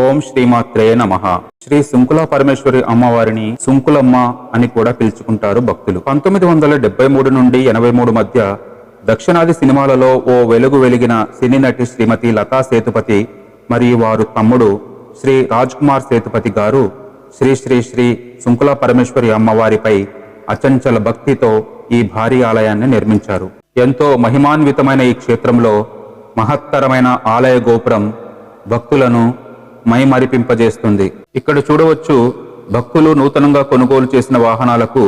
ఓం శ్రీమాత్రే నమః. శ్రీ సుంకుల పరమేశ్వరి అమ్మవారిని సుంకులమ్మ అని కూడా పిలుచుకుంటారు భక్తులు. 1973 నుండి 83 మధ్య దక్షిణాది సినిమాలలో ఓ వెలుగు వెలిగిన సినీ నటి శ్రీమతి లతా సేతుపతి మరియు వారు తమ్ముడు శ్రీ రాజ్ కుమార్ సేతుపతి గారు శ్రీ శ్రీ శ్రీ సుంకుల పరమేశ్వరి అమ్మవారిపై అచంచల భక్తితో ఈ భారీ ఆలయాన్ని నిర్మించారు. ఎంతో మహిమాన్వితమైన ఈ క్షేత్రంలో మహత్తరమైన ఆలయ గోపురం భక్తులను మైమరిపింపజేస్తుంది. ఇక్కడ చూడవచ్చు, భక్తులు నూతనంగా కొనుగోలు చేసిన వాహనాలకు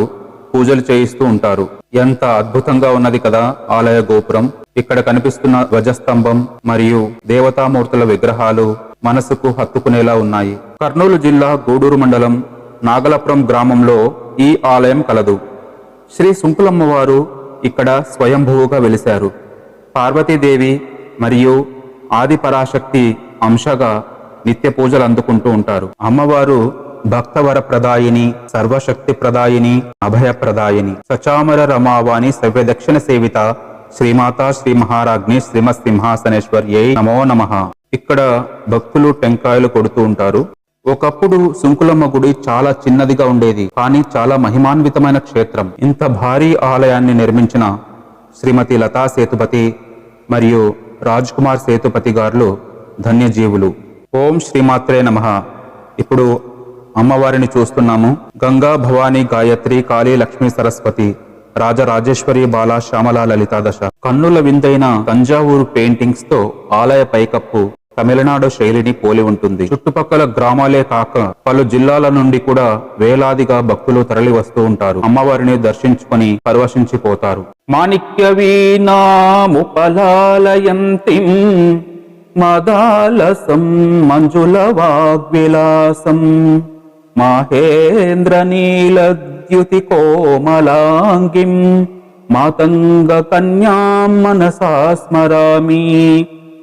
పూజలు చేయిస్తూ ఉంటారు. ఎంత అద్భుతంగా ఉన్నది కదా ఆలయ గోపురం. ఇక్కడ కనిపిస్తున్న ధ్వజస్తంభం మరియు దేవతామూర్తుల విగ్రహాలు మనసుకు హత్తుకునేలా ఉన్నాయి. కర్నూలు జిల్లా గూడూరు మండలం నాగలపురం గ్రామంలో ఈ ఆలయం కలదు. శ్రీ సుంకులమ్మవారు ఇక్కడ స్వయంభువుగా వెలిశారు. పార్వతీదేవి మరియు ఆదిపరాశక్తి అంశగా నిత్య పూజలు అందుకుంటూ ఉంటారు. అమ్మవారు భక్తవర ప్రదాయిని, సర్వశక్తి ప్రదాయిని, అభయ ప్రదాయిని, సచామర రమావాణి సవ్యదక్షిణ సేవిత శ్రీమాత శ్రీ మహారాజ్ఞి శ్రీమత్ సింహాసనేశ్వర్యై నమో నమః. ఇక్కడ భక్తులు టెంకాయలు కొడుతూ ఉంటారు. ఒకప్పుడు సుంకులమ్మ గుడి చాలా చిన్నదిగా ఉండేది, కానీ చాలా మహిమాన్వితమైన క్షేత్రం. ఇంత భారీ ఆలయాన్ని నిర్మించిన శ్రీమతి లతా సేతుపతి మరియు రాజ్ కుమార్ సేతుపతి గారు ధన్యజీవులు. ఓం శ్రీమాత్రే నమః. ఇప్పుడు అమ్మవారిని చూస్తున్నాము. గంగా, భవానీ, గాయత్రి, కాళీ, లక్ష్మీ, సరస్వతి, రాజరాజేశ్వరి, బాల, శ్యామల, లలితాదశ. కన్నుల విందైన తంజావూరు పెయింటింగ్స్ తో ఆలయ పైకప్పు తమిళనాడు శైలిని పోలి ఉంటుంది. చుట్టుపక్కల గ్రామాలే కాక పలు జిల్లాల నుండి కూడా వేలాదిగా భక్తులు తరలి వస్తూ ఉంటారు. అమ్మవారిని దర్శించుకొని పరవశించిపోతారు. మాణిక్య వీణాముపలాలయంతిం మదాలసం మంజుల వాగ్విలాసం మహేంద్ర నీలద్యుతి కోమలాంగిం మాతంగ కన్యాం మనసా స్మరామి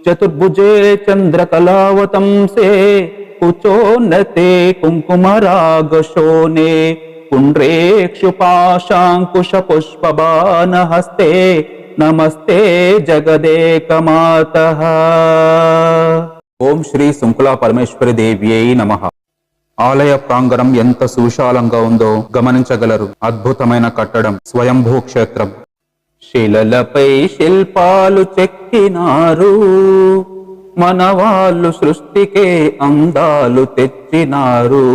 చతుర్భుజే చంద్రకళావతంసే కుచోన్నతే కుంకుమరాగశోనే పుండ్రేక్షుపాశాంకుశ పుష్పబాణహస్తే నమస్తే జగదేకమాతః. ఓం శ్రీ సుంకుల పరమేశ్వరి దేవ్యై నమః. ఆలయ ప్రాంగణం ఎంత సువిశాలంగా ఉందో గమనించగలరు. అద్భుతమైన కట్టడం, స్వయంభూ క్షేత్రం. శిలలపై శిల్పాలు చెక్కినారు, మన వాళ్ళు సృష్టికే అందాలు తెచ్చినారు.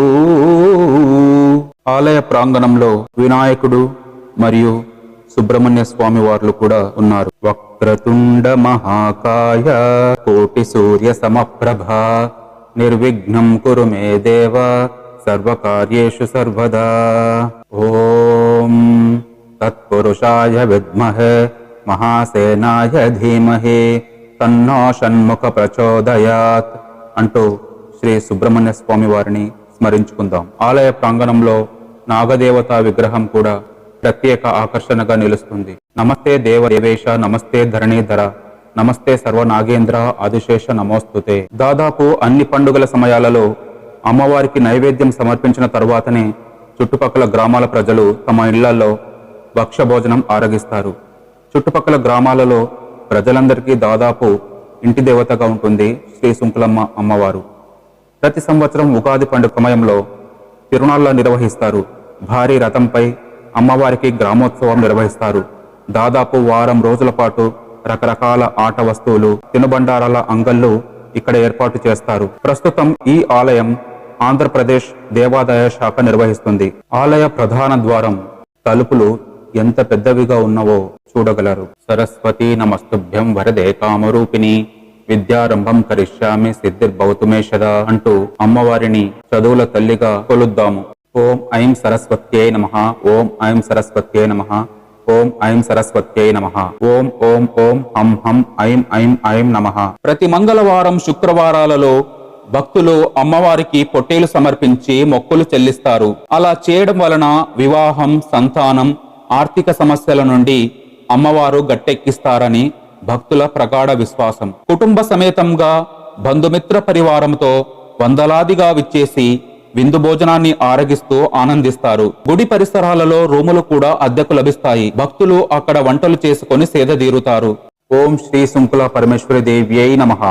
ఆలయ ప్రాంగణంలో వినాయకుడు మరియు సుబ్రహ్మణ్య స్వామి వార్లు కూడా ఉన్నారు. వక్రతుండ మహాకాయ కోటి సూర్య సమప్రభ నిర్విఘ్నం కురు మే దేవ సర్వకార్యేషు సర్వదా. ఓం తత్పురుషాయ విద్మహే మహాసేనాయ ధీమహి తన్నో షణ్ముఖ ప్రచోదయాత్ అంటూ శ్రీ సుబ్రహ్మణ్య స్వామి వారిని స్మరించుకుందాం. ఆలయ ప్రాంగణంలో నాగదేవత విగ్రహం కూడా ప్రత్యేక ఆకర్షణగా నిలుస్తుంది. నమస్తే దేవ దేవేశ, నమస్తే ధరణీధర, నమస్తే సర్వనాగేంద్ర ఆదిశేష నమోస్తుతే. దాదాపు అన్ని పండుగల సమయాలలో అమ్మవారికి నైవేద్యం సమర్పించిన తరువాతనే చుట్టుపక్కల గ్రామాల ప్రజలు తమ ఇళ్లలో భక్ష భోజనం ఆరగిస్తారు. చుట్టుపక్కల గ్రామాలలో ప్రజలందరికీ దాదాపు ఇంటి దేవతగా ఉంటుంది శ్రీ సుంకులమ్మ అమ్మవారు. ప్రతి సంవత్సరం ఉగాది పండుగ సమయంలో తిరునాళ్ళ నిర్వహిస్తారు. భారీ రథంపై అమ్మవారికి గ్రామోత్సవం నిర్వహిస్తారు. దాదాపు వారం రోజుల పాటు రకరకాల ఆట వస్తువులు, తినుబండారాల అంగళ్ళు ఇక్కడ ఏర్పాటు చేస్తారు. ప్రస్తుతం ఈ ఆలయం ఆంధ్రప్రదేశ్ దేవాదాయ శాఖ నిర్వహిస్తుంది. ఆలయ ప్రధాన ద్వారం తలుపులు ఎంత పెద్దవిగా ఉన్నవో చూడగలరు. సరస్వతీ నమస్తుభ్యం వరదే కామరూపిణి విద్యారంభం కరిష్యామి సిద్ధిర్భవతు మే సదా అంటూ అమ్మవారిని చదువుల తల్లిగా కొలుద్దాము. ఓం ఐం సరస్వత్యై నమః. ఓం ఐం సరస్వత్యై నమః. ఓం ఐం సరస్వత్యై నమః. ఓం ఓం ఓం హం హం ఐం ఐం ఐం నమః. ప్రతి మంగళవారం, శుక్రవారాలలో భక్తులు అమ్మవారికి పొట్టేలు సమర్పించి మొక్కులు చెల్లిస్తారు. అలా చేయడం వలన వివాహం, సంతానం, ఆర్థిక సమస్యల నుండి అమ్మవారు గట్టెక్కిస్తారని భక్తుల ప్రగాఢ విశ్వాసం. కుటుంబ సమేతంగా బంధుమిత్ర పరివారంతో వందలాదిగా విచ్చేసి విందు భోజనాన్ని ఆరగిస్తూ ఆనందిస్తారు. గుడి పరిసరాలలో రూములు కూడా అద్దెకు లభిస్తాయి. భక్తులు అక్కడ వంటలు చేసుకొని సేద తీరుతారు. ఓం శ్రీ సుంకుల పరమేశ్వరి దేవ్యై నమః.